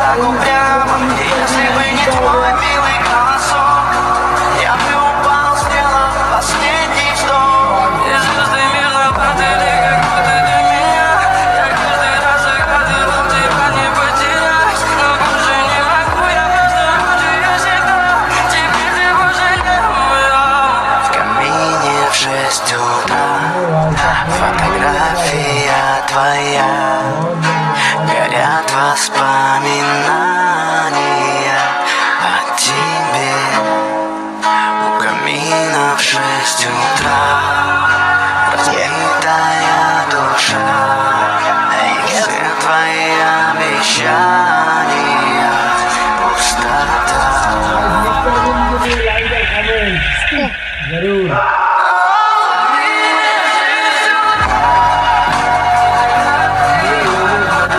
так упрямо. И если бы не твой милый голосок, я бы упал, сделав последний вздох. И звезды мира падали, как будто для меня. Я каждый раз загадывал тебя не потерять, но больше не могу, я просто буду я всегда. Теперь ты больше не моя. В камине в 6 утра фотография твоя, горят воспоминания о тебе. У камина в 6 утра разбитая душа, и все твои обещания